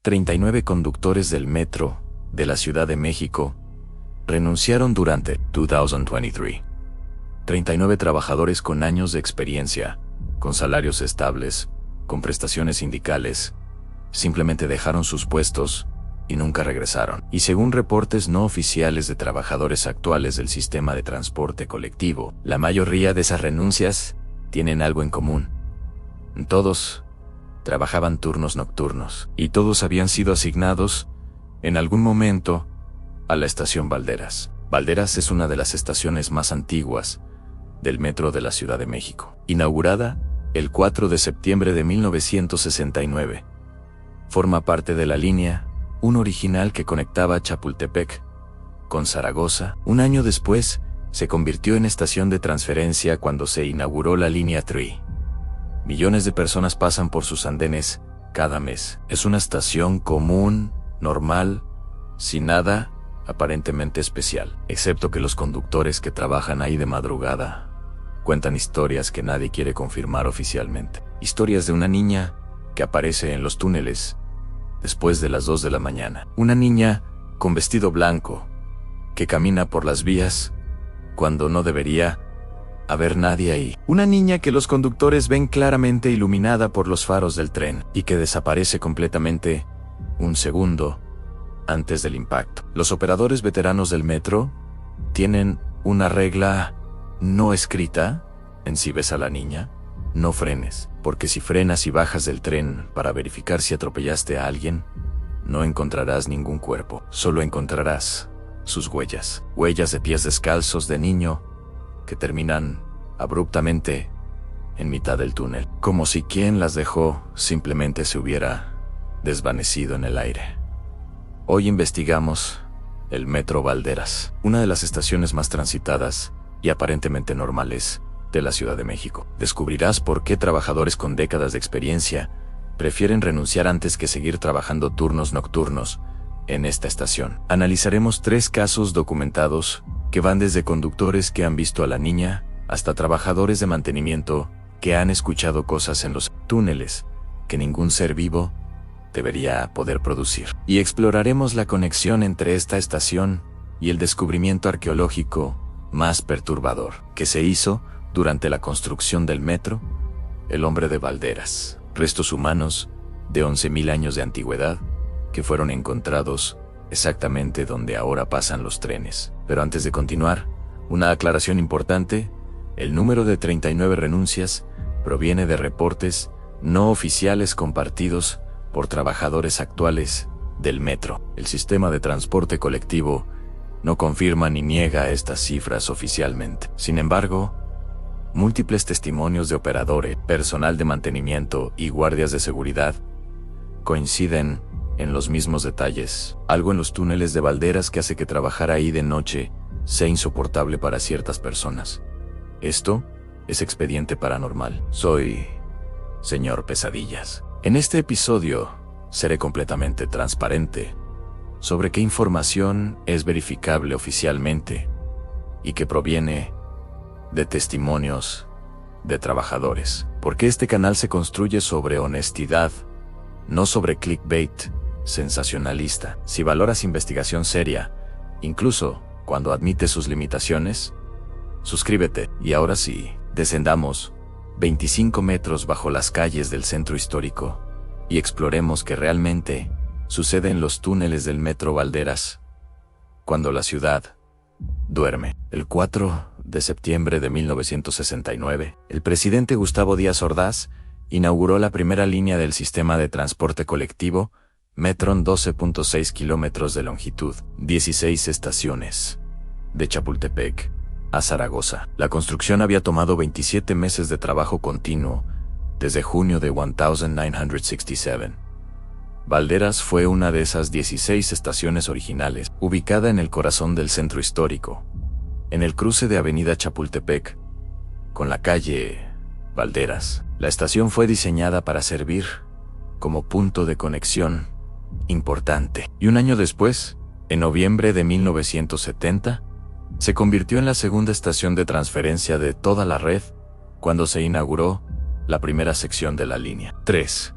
39 conductores del metro de la Ciudad de México renunciaron durante 2023. 39 trabajadores con años de experiencia, con salarios estables, con prestaciones sindicales, simplemente dejaron sus puestos y nunca regresaron. Y según reportes no oficiales de trabajadores actuales del sistema de transporte colectivo, la mayoría de esas renuncias tienen algo en común. Todos trabajaban turnos nocturnos y todos habían sido asignados en algún momento a la estación Valderas. Valderas es una de las estaciones más antiguas del metro de la Ciudad de México, inaugurada el 4 de septiembre de 1969. Forma parte de la línea 1 original que conectaba Chapultepec con Zaragoza. Un año después, se convirtió en estación de transferencia cuando se inauguró la línea 3. Millones de personas pasan por sus andenes cada mes. Es una estación común, normal, sin nada aparentemente especial, excepto que los conductores que trabajan ahí de madrugada cuentan historias que nadie quiere confirmar oficialmente. Historias de una niña que aparece en los túneles después de las 2 de la mañana. Una niña con vestido blanco que camina por las vías cuando no debería haber nadie ahí. Una niña que los conductores ven claramente iluminada por los faros del tren y que desaparece completamente un segundo antes del impacto. Los operadores veteranos del metro tienen una regla no escrita en si ves a la niña, no frenes, porque si frenas y bajas del tren para verificar si atropellaste a alguien, no encontrarás ningún cuerpo, solo encontrarás sus huellas. Huellas de pies descalzos de niño que terminan abruptamente en mitad del túnel, como si quien las dejó simplemente se hubiera desvanecido en el aire. Hoy investigamos el Metro Valderas, una de las estaciones más transitadas y aparentemente normales de la Ciudad de México. Descubrirás por qué trabajadores con décadas de experiencia prefieren renunciar antes que seguir trabajando turnos nocturnos en esta estación. Analizaremos 3 casos documentados que van desde conductores que han visto a la niña hasta trabajadores de mantenimiento que han escuchado cosas en los túneles que ningún ser vivo debería poder producir. Y exploraremos la conexión entre esta estación y el descubrimiento arqueológico más perturbador que se hizo durante la construcción del metro, el Hombre de Valderas. Restos humanos de 11.000 años de antigüedad que fueron encontrados exactamente donde ahora pasan los trenes. Pero antes de continuar, una aclaración importante: el número de 39 renuncias proviene de reportes no oficiales compartidos por trabajadores actuales del metro. El sistema de transporte colectivo no confirma ni niega estas cifras oficialmente. Sin embargo, múltiples testimonios de operadores, personal de mantenimiento y guardias de seguridad coinciden en los mismos detalles. Algo en los túneles de Valderas que hace que trabajar ahí de noche sea insoportable para ciertas personas. Esto es Expediente Paranormal. Soy Señor Pesadillas. En este episodio seré completamente transparente sobre qué información es verificable oficialmente y que proviene de testimonios de trabajadores. Porque este canal se construye sobre honestidad, no sobre clickbait sensacionalista. Si valoras investigación seria, incluso cuando admite sus limitaciones, suscríbete. Y ahora sí, descendamos 25 metros bajo las calles del centro histórico y exploremos qué realmente sucede en los túneles del Metro Valderas cuando la ciudad duerme. El 4 de septiembre de 1969, el presidente Gustavo Díaz Ordaz inauguró la primera línea del sistema de transporte colectivo Metron, 12.6 kilómetros de longitud, 16 estaciones, de Chapultepec a Zaragoza. La construcción había tomado 27 meses de trabajo continuo desde junio de 1967. Valderas fue una de esas 16 estaciones originales, ubicada en el corazón del centro histórico, en el cruce de Avenida Chapultepec con la calle Valderas. La estación fue diseñada para servir como punto de conexión importante. Y un año después, en noviembre de 1970, se convirtió en la segunda estación de transferencia de toda la red cuando se inauguró la primera sección de la línea 3.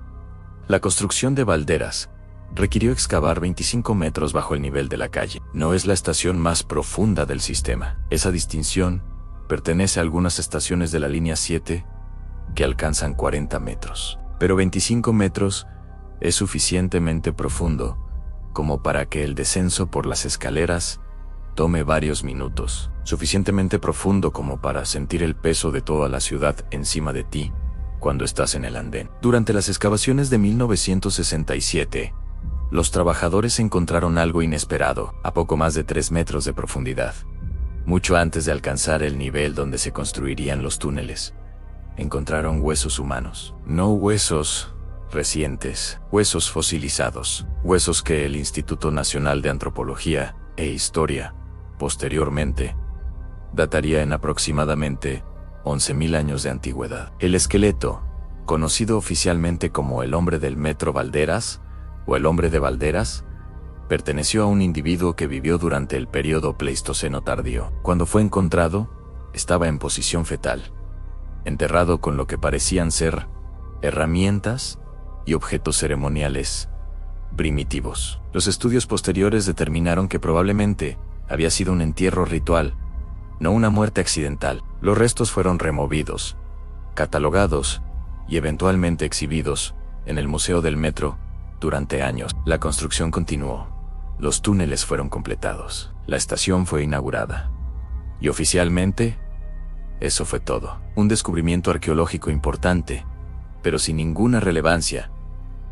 La construcción de Valderas Requirió excavar 25 metros bajo el nivel de la calle. No es la estación más profunda del sistema. Esa distinción pertenece a algunas estaciones de la línea 7 que alcanzan 40 metros. Pero 25 metros es suficientemente profundo como para que el descenso por las escaleras tome varios minutos. Suficientemente profundo como para sentir el peso de toda la ciudad encima de ti cuando estás en el andén. Durante las excavaciones de 1967, los trabajadores encontraron algo inesperado, a poco más de 3 metros de profundidad. Mucho antes de alcanzar el nivel donde se construirían los túneles, encontraron huesos humanos. No huesos recientes, huesos fosilizados, huesos que el Instituto Nacional de Antropología e Historia, posteriormente, dataría en aproximadamente 11.000 años de antigüedad. El esqueleto, conocido oficialmente como el hombre del Metro Valderas, o el hombre de Valderas, perteneció a un individuo que vivió durante el período Pleistoceno tardío. Cuando fue encontrado, estaba en posición fetal, enterrado con lo que parecían ser herramientas y objetos ceremoniales primitivos. Los estudios posteriores determinaron que probablemente había sido un entierro ritual, no una muerte accidental. Los restos fueron removidos, catalogados y eventualmente exhibidos en el Museo del Metro. Durante años, la construcción continuó. Los túneles fueron completados. La estación fue inaugurada. Y oficialmente, eso fue todo. Un descubrimiento arqueológico importante, pero sin ninguna relevancia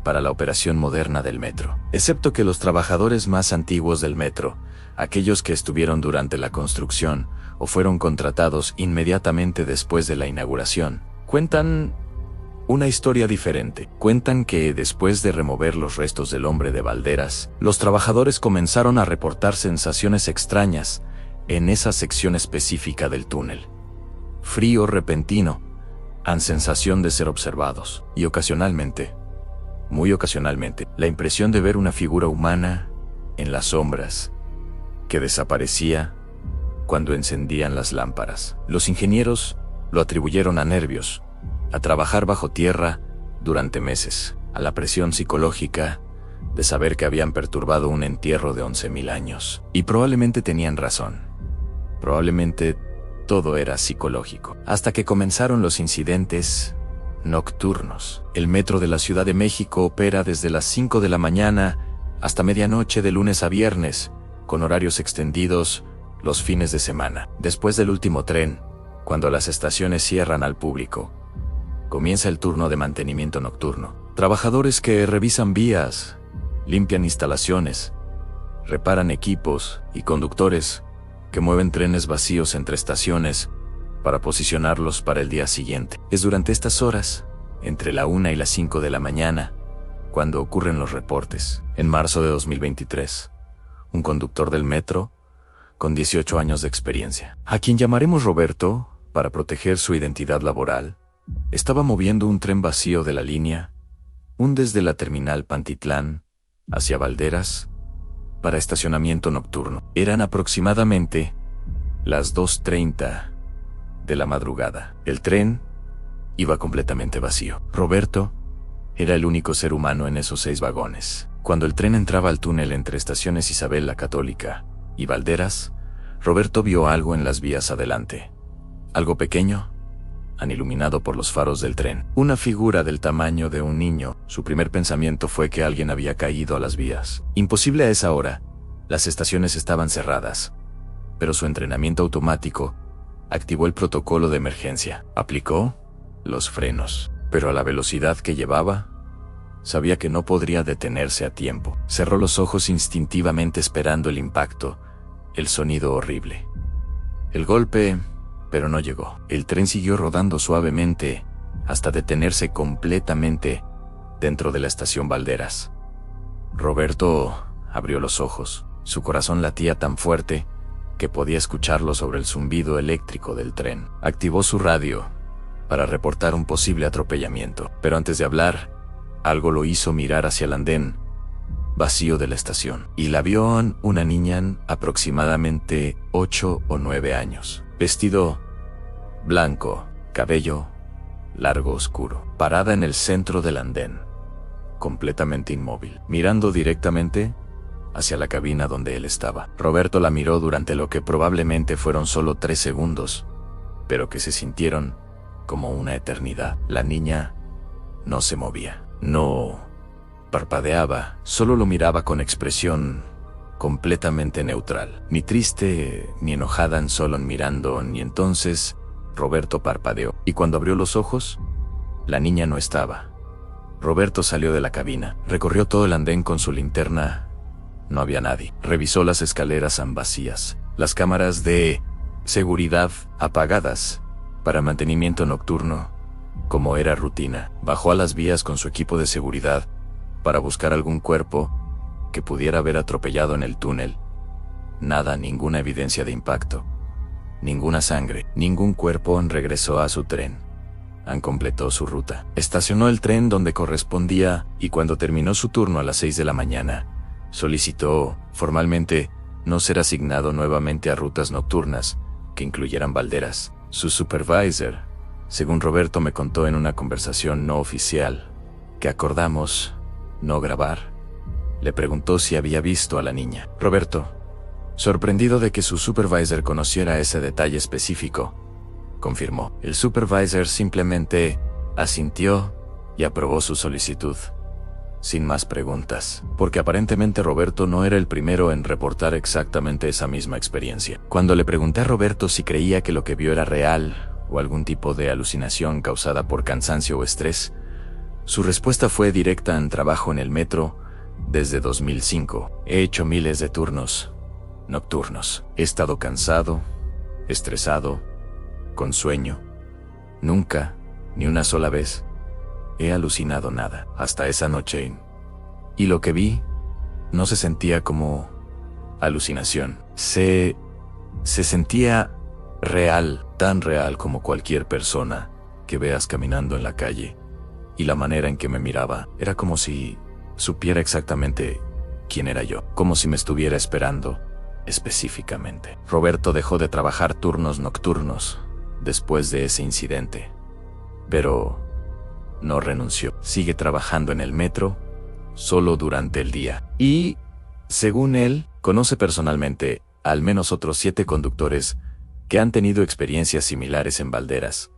para la operación moderna del metro. Excepto que los trabajadores más antiguos del metro, aquellos que estuvieron durante la construcción o fueron contratados inmediatamente después de la inauguración, cuentan una historia diferente. Cuentan que después de remover los restos del hombre de Valderas, los trabajadores comenzaron a reportar sensaciones extrañas en esa sección específica del túnel. Frío repentino, sensación de ser observados, y ocasionalmente, muy ocasionalmente, la impresión de ver una figura humana en las sombras, que desaparecía cuando encendían las lámparas. Los ingenieros lo atribuyeron a nervios, a trabajar bajo tierra durante meses, a la presión psicológica de saber que habían perturbado un entierro de 11.000 años. Y probablemente tenían razón. Probablemente todo era psicológico. Hasta que comenzaron los incidentes nocturnos. El metro de la Ciudad de México opera desde las 5 de la mañana hasta medianoche de lunes a viernes, con horarios extendidos los fines de semana. Después del último tren, cuando las estaciones cierran al público, comienza el turno de mantenimiento nocturno. Trabajadores que revisan vías, limpian instalaciones, reparan equipos y conductores que mueven trenes vacíos entre estaciones para posicionarlos para el día siguiente. Es durante estas horas, entre la 1 y las 5 de la mañana, cuando ocurren los reportes. En marzo de 2023, un conductor del metro, con 18 años de experiencia, a quien llamaremos Roberto para proteger su identidad laboral, estaba moviendo un tren vacío de la línea, desde la terminal Pantitlán hacia Valderas, para estacionamiento nocturno. Eran aproximadamente las 2:30 de la madrugada. El tren iba completamente vacío. Roberto era el único ser humano en esos 6 vagones. Cuando el tren entraba al túnel entre estaciones Isabel la Católica y Valderas, Roberto vio algo en las vías adelante. Algo pequeño, iluminado por los faros del tren. Una figura del tamaño de un niño. Su primer pensamiento fue que alguien había caído a las vías. Imposible a esa hora. Las estaciones estaban cerradas. Pero su entrenamiento automático activó el protocolo de emergencia. Aplicó los frenos. Pero a la velocidad que llevaba, sabía que no podría detenerse a tiempo. Cerró los ojos instintivamente esperando el impacto, el sonido horrible. El golpe, pero no llegó. El tren siguió rodando suavemente hasta detenerse completamente dentro de la estación Valderas. Roberto abrió los ojos. Su corazón latía tan fuerte que podía escucharlo sobre el zumbido eléctrico del tren. Activó su radio para reportar un posible atropellamiento. Pero antes de hablar, algo lo hizo mirar hacia el andén vacío de la estación. Y la vio una niña aproximadamente 8 o 9 años. Vestido blanco, cabello largo oscuro, parada en el centro del andén, completamente inmóvil, mirando directamente hacia la cabina donde él estaba. Roberto la miró durante lo que probablemente fueron solo 3 segundos, pero que se sintieron como una eternidad. La niña no se movía, no parpadeaba, solo lo miraba con expresión completamente neutral, ni triste ni enojada, solo mirando. Y entonces Roberto parpadeó, y cuando abrió los ojos, la niña no estaba. Roberto salió de la cabina, recorrió todo el andén con su linterna. No había nadie. Revisó las escaleras vacías, las cámaras de seguridad apagadas para mantenimiento nocturno, como era rutina. Bajó a las vías con su equipo de seguridad para buscar algún cuerpo que pudiera haber atropellado en el túnel. Nada, ninguna evidencia de impacto, ninguna sangre, ningún cuerpo. Regresó a su tren. Completó su ruta. Estacionó el tren donde correspondía y cuando terminó su turno a las 6 de la mañana, solicitó formalmente no ser asignado nuevamente a rutas nocturnas que incluyeran Valderas. Su supervisor, según Roberto me contó en una conversación no oficial que acordamos no grabar, le preguntó si había visto a la niña. Roberto, sorprendido de que su supervisor conociera ese detalle específico, confirmó. El supervisor simplemente asintió y aprobó su solicitud, sin más preguntas, porque aparentemente Roberto no era el primero en reportar exactamente esa misma experiencia. Cuando le pregunté a Roberto si creía que lo que vio era real o algún tipo de alucinación causada por cansancio o estrés, su respuesta fue directa: trabajo en el metro desde 2005. He hecho miles de turnos nocturnos. He estado cansado, estresado, con sueño. Nunca, ni una sola vez, he alucinado nada hasta esa noche. Y lo que vi no se sentía como alucinación. Se sentía real, tan real como cualquier persona que veas caminando en la calle. Y la manera en que me miraba era como si supiera exactamente quién era yo, como si me estuviera esperando específicamente. Roberto dejó de trabajar turnos nocturnos después de ese incidente, pero no renunció. Sigue trabajando en el metro, solo durante el día. Y, según él, conoce personalmente al menos otros 7 conductores que han tenido experiencias similares en Valderas.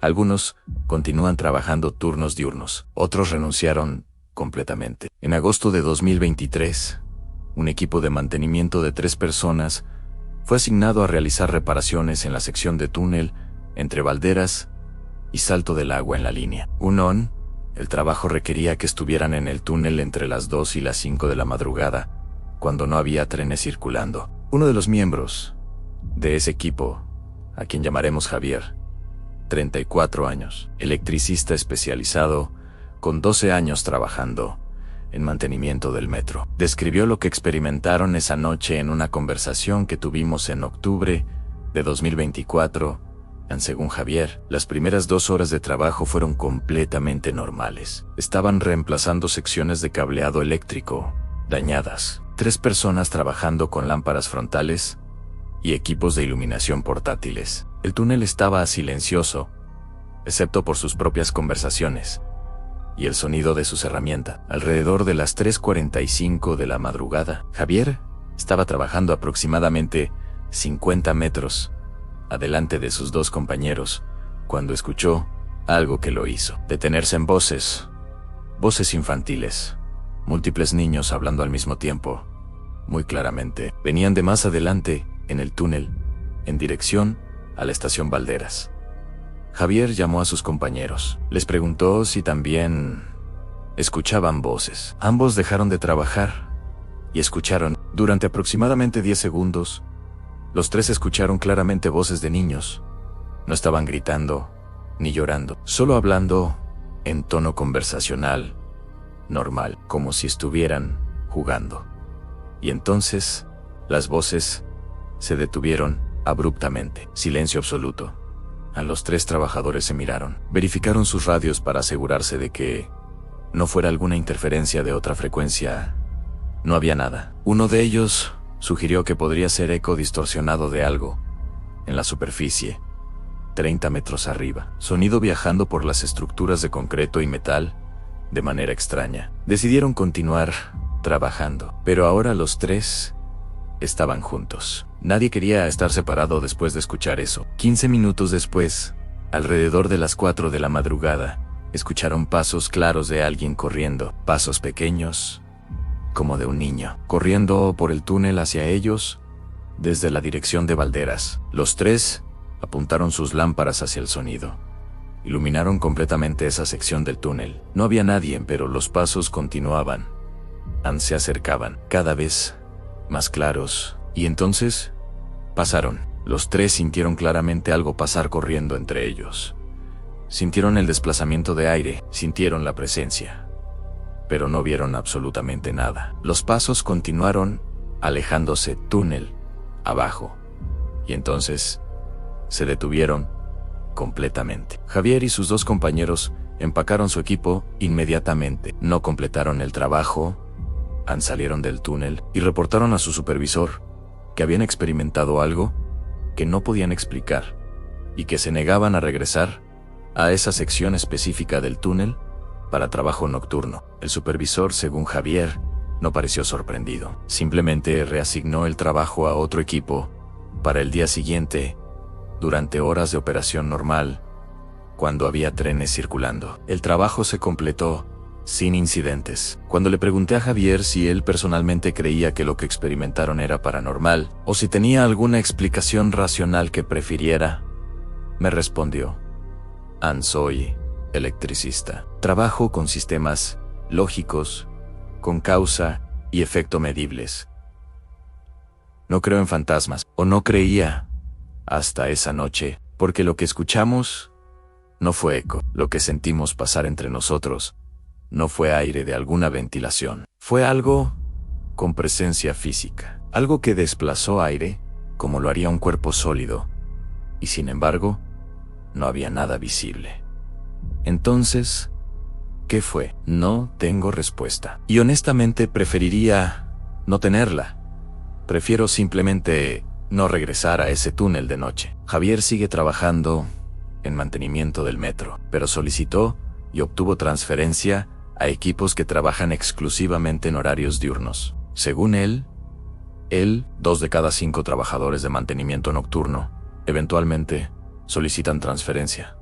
Algunos continúan trabajando turnos diurnos, otros renunciaron completamente. En agosto de 2023, un equipo de mantenimiento de 3 personas fue asignado a realizar reparaciones en la sección de túnel entre Valderas y Salto del Agua en la línea 1. El trabajo requería que estuvieran en el túnel entre las 2 y las 5 de la madrugada, cuando no había trenes circulando. Uno de los miembros de ese equipo, a quien llamaremos Javier, 34 años, electricista especializado, con 12 años trabajando en mantenimiento del metro, describió lo que experimentaron esa noche en una conversación que tuvimos en octubre de 2024. Según Javier, las primeras 2 horas de trabajo fueron completamente normales. Estaban reemplazando secciones de cableado eléctrico dañadas, 3 personas trabajando con lámparas frontales y equipos de iluminación portátiles. El túnel estaba silencioso, excepto por sus propias conversaciones y el sonido de sus herramientas. Alrededor de las 3:45 de la madrugada, Javier estaba trabajando aproximadamente 50 metros adelante de sus 2 compañeros, cuando escuchó algo que lo hizo detenerse. En voces infantiles, múltiples niños hablando al mismo tiempo, muy claramente. Venían de más adelante, en el túnel, en dirección a la estación Valderas. Javier llamó a sus compañeros. Les preguntó si también escuchaban voces. Ambos dejaron de trabajar y escucharon. Durante aproximadamente 10 segundos, los 3 escucharon claramente voces de niños. No estaban gritando ni llorando, solo hablando en tono conversacional, normal, como si estuvieran jugando. Y entonces, las voces se detuvieron abruptamente. Silencio absoluto. A los 3 trabajadores se miraron. Verificaron sus radios para asegurarse de que no fuera alguna interferencia de otra frecuencia. No había nada. Uno de ellos sugirió que podría ser eco distorsionado de algo en la superficie, 30 metros arriba. Sonido viajando por las estructuras de concreto y metal de manera extraña. Decidieron continuar trabajando, pero ahora los tres estaban juntos. Nadie quería estar separado después de escuchar eso. 15 minutos después, alrededor de las 4 de la madrugada, escucharon pasos claros de alguien corriendo, pasos pequeños, como de un niño, corriendo por el túnel hacia ellos, desde la dirección de Valderas. Los tres apuntaron sus lámparas hacia el sonido. Iluminaron completamente esa sección del túnel. No había nadie, pero los pasos continuaban. Se acercaban, cada vez más claros, y entonces pasaron. Los tres sintieron claramente algo pasar corriendo entre ellos. Sintieron el desplazamiento de aire, sintieron la presencia, pero no vieron absolutamente nada. Los pasos continuaron alejándose túnel abajo, y entonces se detuvieron completamente. Javier y sus dos compañeros empacaron su equipo inmediatamente. No completaron el trabajo, salieron del túnel y reportaron a su supervisor que habían experimentado algo que no podían explicar y que se negaban a regresar a esa sección específica del túnel para trabajo nocturno. El supervisor, según Javier, no pareció sorprendido. Simplemente reasignó el trabajo a otro equipo para el día siguiente, durante horas de operación normal, cuando había trenes circulando. El trabajo se completó sin incidentes. Cuando le pregunté a Javier si él personalmente creía que lo que experimentaron era paranormal, o si tenía alguna explicación racional que prefiriera, me respondió: soy electricista. Trabajo con sistemas lógicos, con causa y efecto medibles. No creo en fantasmas, o no creía hasta esa noche, porque lo que escuchamos no fue eco. Lo que sentimos pasar entre nosotros no fue aire de alguna ventilación. Fue algo con presencia física. Algo que desplazó aire, como lo haría un cuerpo sólido. Y sin embargo, no había nada visible. Entonces, ¿qué fue? No tengo respuesta. Y honestamente preferiría no tenerla. Prefiero simplemente no regresar a ese túnel de noche. Javier sigue trabajando en mantenimiento del metro, pero solicitó y obtuvo transferencia a equipos que trabajan exclusivamente en horarios diurnos. Según él, 2 de cada 5 trabajadores de mantenimiento nocturno, eventualmente, solicitan transferencia,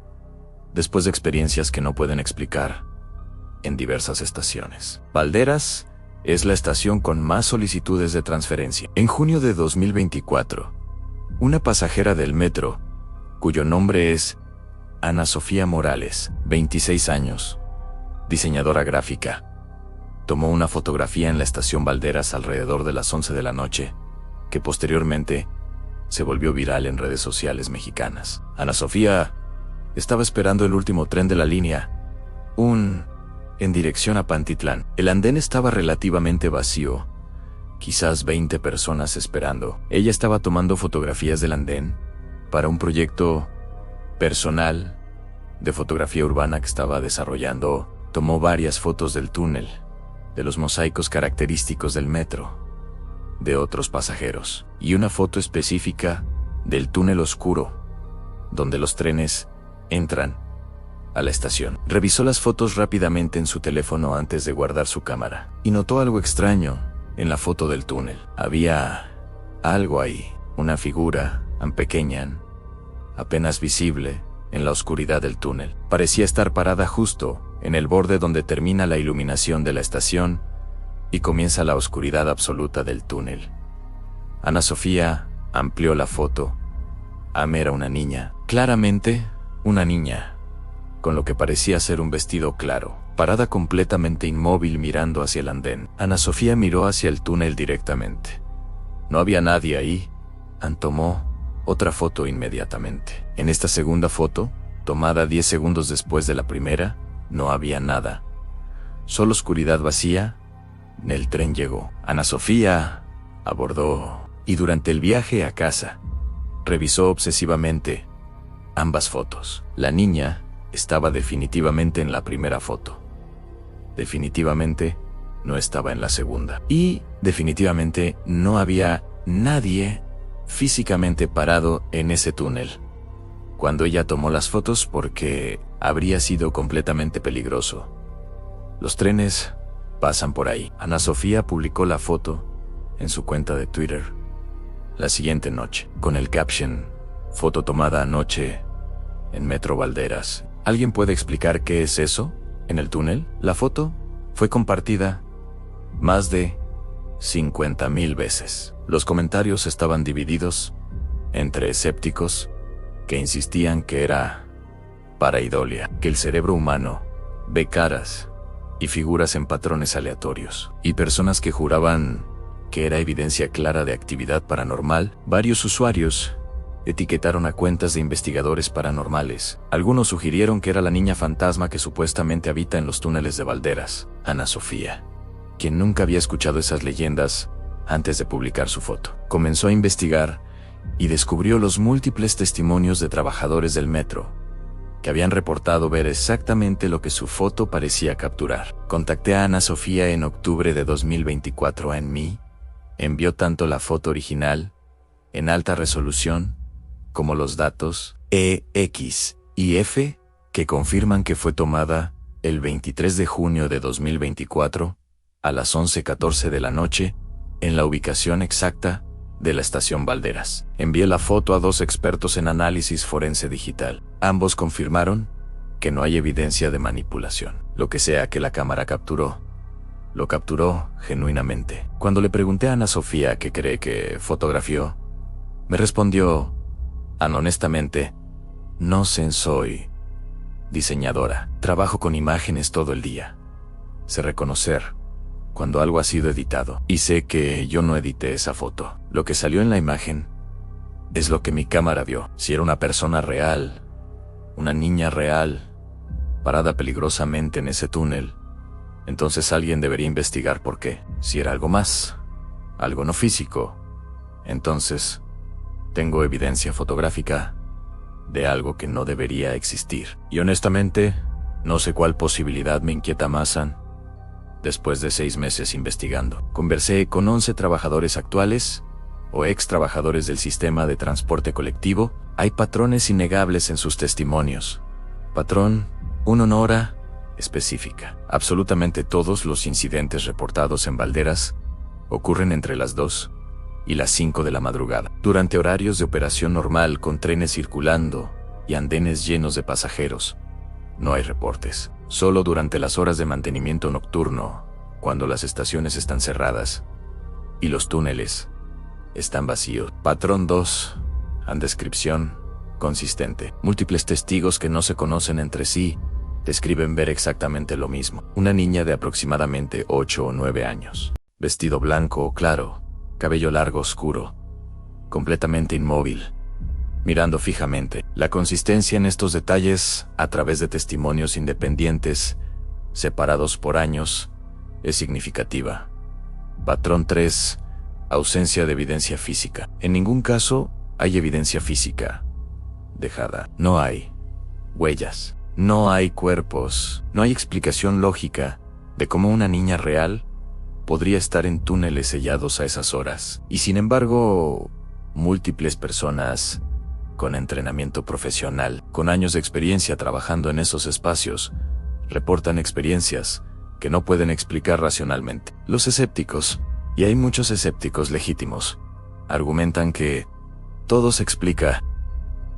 después de experiencias que no pueden explicar en diversas estaciones. Valderas es la estación con más solicitudes de transferencia. En junio de 2024, una pasajera del metro, cuyo nombre es Ana Sofía Morales, 26 años, diseñadora gráfica, tomó una fotografía en la estación Valderas alrededor de las 11 de la noche, que posteriormente se volvió viral en redes sociales mexicanas. Ana Sofía estaba esperando el último tren de la línea, en dirección a Pantitlán. El andén estaba relativamente vacío, quizás 20 personas esperando. Ella estaba tomando fotografías del andén para un proyecto personal de fotografía urbana que estaba desarrollando. Tomó varias fotos del túnel, de los mosaicos característicos del metro, de otros pasajeros, y una foto específica del túnel oscuro, donde los trenes entran a la estación. Revisó las fotos rápidamente en su teléfono antes de guardar su cámara, y notó algo extraño en la foto del túnel. Había algo ahí, una figura pequeña, apenas visible en la oscuridad del túnel. Parecía estar parada justo en el borde donde termina la iluminación de la estación y comienza la oscuridad absoluta del túnel. Ana Sofía amplió la foto. Era una niña, claramente una niña, con lo que parecía ser un vestido claro, parada completamente inmóvil mirando hacia el andén. Ana Sofía miró hacia el túnel directamente. No había nadie ahí. Tomó otra foto inmediatamente. En esta segunda foto, tomada 10 segundos después de la primera, no había nada. Solo oscuridad vacía. El tren llegó. Ana Sofía abordó y durante el viaje a casa, revisó obsesivamente ambas fotos. La niña estaba definitivamente en la primera foto. Definitivamente no estaba en la segunda. Y definitivamente no había nadie físicamente parado en ese túnel cuando ella tomó las fotos, porque habría sido completamente peligroso. Los trenes pasan por ahí. Ana Sofía publicó la foto en su cuenta de Twitter la siguiente noche, con el caption: foto tomada anoche en Metro Valderas. ¿Alguien puede explicar qué es eso en el túnel? La foto fue compartida más de 50,000 veces. Los comentarios estaban divididos entre escépticos que insistían que era pareidolia, que el cerebro humano ve caras y figuras en patrones aleatorios, y personas que juraban que era evidencia clara de actividad paranormal. Varios usuarios etiquetaron a cuentas de investigadores paranormales. Algunos sugirieron que era la niña fantasma que supuestamente habita en los túneles de Valderas, Ana Sofía, quien nunca había escuchado esas leyendas antes de publicar su foto. Comenzó a investigar y descubrió los múltiples testimonios de trabajadores del metro que habían reportado ver exactamente lo que su foto parecía capturar. Contacté a Ana Sofía en octubre de 2024 en mí. Envió tanto la foto original, en alta resolución, como los datos E, X y F, que confirman que fue tomada el 23 de junio de 2024, a las 11:14 de la noche, en la ubicación exacta de la estación Valderas. Envié la foto a 2 expertos en análisis forense digital. Ambos confirmaron que no hay evidencia de manipulación. Lo que sea que la cámara capturó, lo capturó genuinamente. Cuando le pregunté a Ana Sofía qué cree que fotografió, me respondió: honestamente, no soy diseñadora. Trabajo con imágenes todo el día. Sé reconocer cuando algo ha sido editado, y sé que yo no edité esa foto. Lo que salió en la imagen es lo que mi cámara vio. Si era una persona real, una niña real, parada peligrosamente en ese túnel, entonces alguien debería investigar por qué. Si era algo más, algo no físico, entonces tengo evidencia fotográfica de algo que no debería existir. Y honestamente, no sé cuál posibilidad me inquieta más, después de 6 meses investigando. Conversé con 11 trabajadores actuales o ex trabajadores del sistema de transporte colectivo. Hay patrones innegables en sus testimonios. Patrón, una hora específica. Absolutamente todos los incidentes reportados en Valderas ocurren entre las 2 y las 5 de la madrugada, durante horarios de operación normal, con trenes circulando y andenes llenos de pasajeros. No hay reportes. Solo durante las horas de mantenimiento nocturno, cuando las estaciones están cerradas y los túneles están vacíos. Patrón 2. Descripción consistente. Múltiples testigos que no se conocen entre sí describen ver exactamente lo mismo. Una niña de aproximadamente 8 o 9 años. Vestido blanco o claro, cabello largo oscuro, completamente inmóvil, mirando fijamente. La consistencia en estos detalles, a través de testimonios independientes, separados por años, es significativa. Patrón 3. Ausencia de evidencia física. En ningún caso hay evidencia física dejada. No hay huellas, no hay cuerpos, no hay explicación lógica de cómo una niña real podría estar en túneles sellados a esas horas. Y sin embargo, múltiples personas con entrenamiento profesional, con años de experiencia trabajando en esos espacios, reportan experiencias que no pueden explicar racionalmente. Los escépticos, y hay muchos escépticos legítimos, argumentan que todo se explica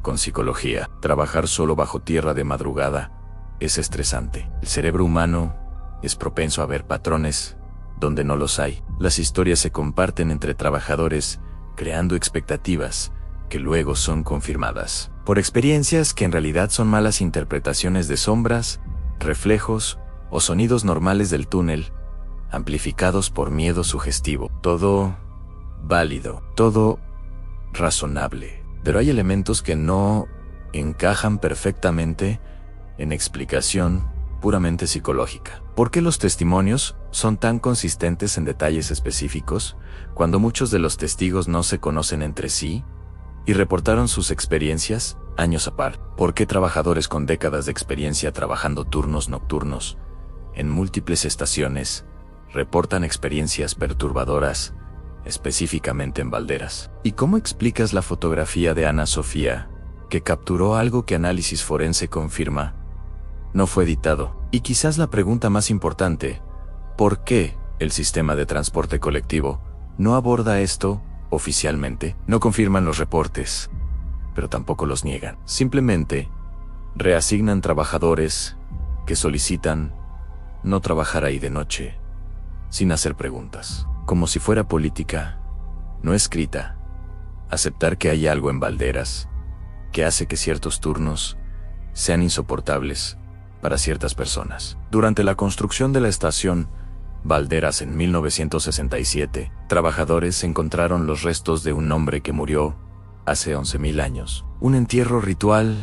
con psicología. Trabajar solo bajo tierra de madrugada es estresante. El cerebro humano es propenso a ver patrones donde no los hay. Las historias se comparten entre trabajadores, creando expectativas que luego son confirmadas por experiencias que en realidad son malas interpretaciones de sombras, reflejos o sonidos normales del túnel, amplificados por miedo sugestivo. Todo válido, todo razonable, pero hay elementos que no encajan perfectamente en explicación puramente psicológica. ¿Por qué los testimonios son tan consistentes en detalles específicos cuando muchos de los testigos no se conocen entre sí y reportaron sus experiencias años aparte? ¿Por qué trabajadores con décadas de experiencia trabajando turnos nocturnos en múltiples estaciones reportan experiencias perturbadoras, específicamente en Valderas? ¿Y cómo explicas la fotografía de Ana Sofía, que capturó algo que análisis forense confirma no fue editado, Y quizás la pregunta más importante, ¿por qué el sistema de transporte colectivo no aborda esto oficialmente? No confirman los reportes, pero tampoco los niegan. Simplemente reasignan trabajadores que solicitan no trabajar ahí de noche, sin hacer preguntas. Como si fuera política no escrita, aceptar que hay algo en Valderas que hace que ciertos turnos sean insoportables para ciertas personas. Durante la construcción de la estación Valderas en 1967, trabajadores encontraron los restos de un hombre que murió hace 11.000 años. Un entierro ritual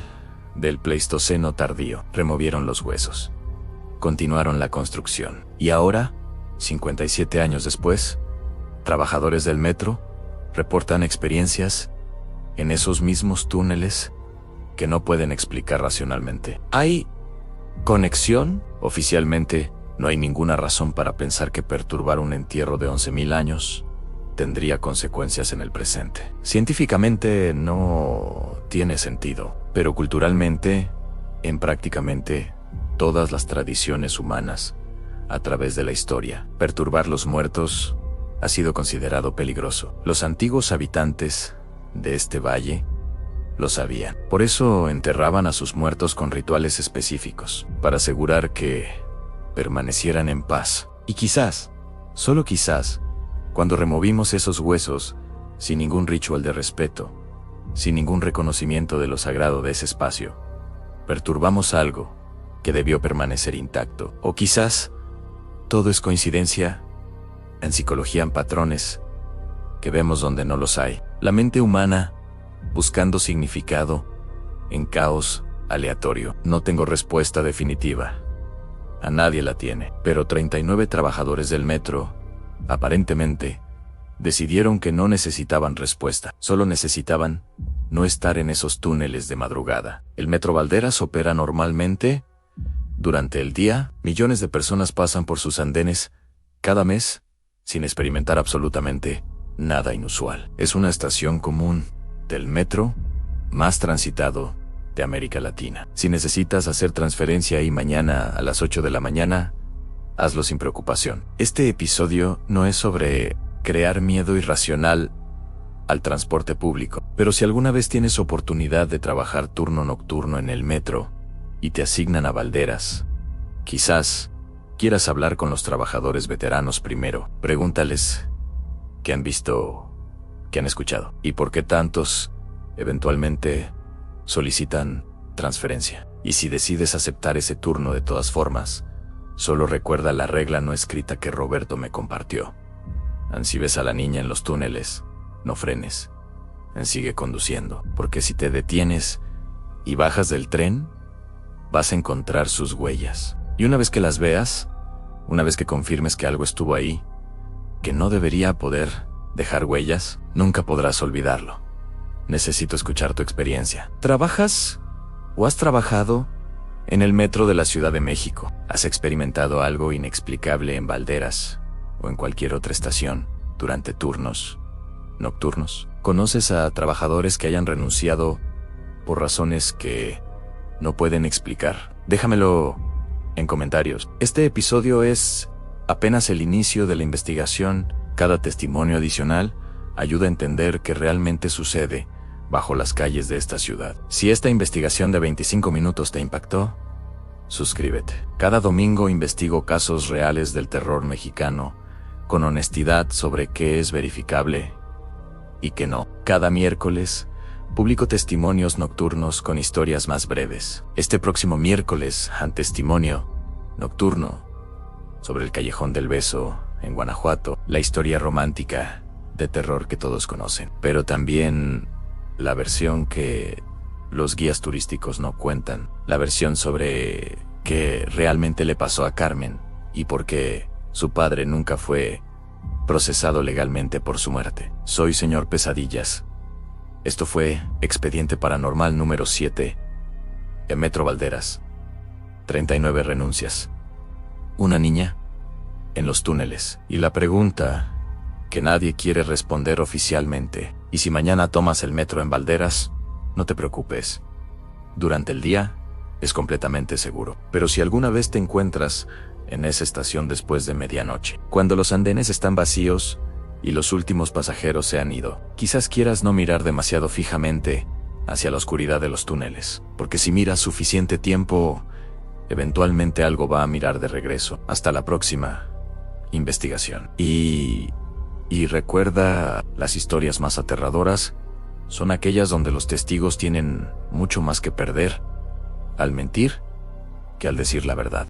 del Pleistoceno tardío. Removieron los huesos. Continuaron la construcción. Y ahora, 57 años después, trabajadores del metro reportan experiencias en esos mismos túneles que no pueden explicar racionalmente. ¿Hay conexión? Oficialmente, no hay ninguna razón para pensar que perturbar un entierro de 11.000 años tendría consecuencias en el presente. Científicamente no tiene sentido, pero culturalmente, en prácticamente todas las tradiciones humanas, a través de la historia, perturbar los muertos ha sido considerado peligroso. Los antiguos habitantes de este valle lo sabían. Por eso enterraban a sus muertos con rituales específicos, para asegurar que permanecieran en paz. Y quizás, solo quizás, cuando removimos esos huesos, sin ningún ritual de respeto, sin ningún reconocimiento de lo sagrado de ese espacio, perturbamos algo que debió permanecer intacto. O quizás, todo es coincidencia. En psicología, en patrones que vemos donde no los hay. La mente humana, buscando significado en caos aleatorio. No tengo respuesta definitiva. A nadie la tiene. Pero 39 trabajadores del metro, aparentemente, decidieron que no necesitaban respuesta. Solo necesitaban no estar en esos túneles de madrugada. El Metro Valderas opera normalmente. Durante el día, millones de personas pasan por sus andenes cada mes, sin experimentar absolutamente nada inusual. Es una estación común del metro más transitado de América Latina. Si necesitas hacer transferencia ahí mañana a las 8 de la mañana, hazlo sin preocupación. Este episodio no es sobre crear miedo irracional al transporte público, pero si alguna vez tienes oportunidad de trabajar turno nocturno en el metro y te asignan a Valderas, quizás quieras hablar con los trabajadores veteranos primero. Pregúntales qué han visto, qué han escuchado y por qué tantos eventualmente solicitan transferencia. Y si decides aceptar ese turno de todas formas, solo recuerda la regla no escrita que Roberto me compartió. Si ves a la niña en los túneles, no frenes. Sigue conduciendo, porque si te detienes y bajas del tren, vas a encontrar sus huellas. Y una vez que las veas, una vez que confirmes que algo estuvo ahí, que no debería poder dejar huellas, nunca podrás olvidarlo. Necesito escuchar tu experiencia. ¿Trabajas o has trabajado en el metro de la Ciudad de México? ¿Has experimentado algo inexplicable en Valderas o en cualquier otra estación durante turnos nocturnos? ¿Conoces a trabajadores que hayan renunciado por razones que no pueden explicar? Déjamelo en comentarios. Este episodio es apenas el inicio de la investigación. Cada testimonio adicional ayuda a entender qué realmente sucede bajo las calles de esta ciudad. Si esta investigación de 25 minutos te impactó, suscríbete. Cada domingo investigo casos reales del terror mexicano con honestidad sobre qué es verificable y qué no. Cada miércoles publico testimonios nocturnos con historias más breves. Este próximo miércoles, un testimonio nocturno sobre el Callejón del Beso en Guanajuato, la historia romántica de terror que todos conocen, pero también la versión que los guías turísticos no cuentan, la versión sobre qué realmente le pasó a Carmen y por qué su padre nunca fue procesado legalmente por su muerte. Soy Señor Pesadillas. Esto fue Expediente Paranormal número 7 en Metro Valderas. 39 renuncias. Una niña en los túneles. Y la pregunta que nadie quiere responder oficialmente. Y si mañana tomas el metro en Valderas, no te preocupes. Durante el día, es completamente seguro. Pero si alguna vez te encuentras en esa estación después de medianoche, cuando los andenes están vacíos y los últimos pasajeros se han ido, quizás quieras no mirar demasiado fijamente hacia la oscuridad de los túneles, porque si miras suficiente tiempo, eventualmente algo va a mirar de regreso. Hasta la próxima investigación. Y recuerda, las historias más aterradoras son aquellas donde los testigos tienen mucho más que perder al mentir que al decir la verdad.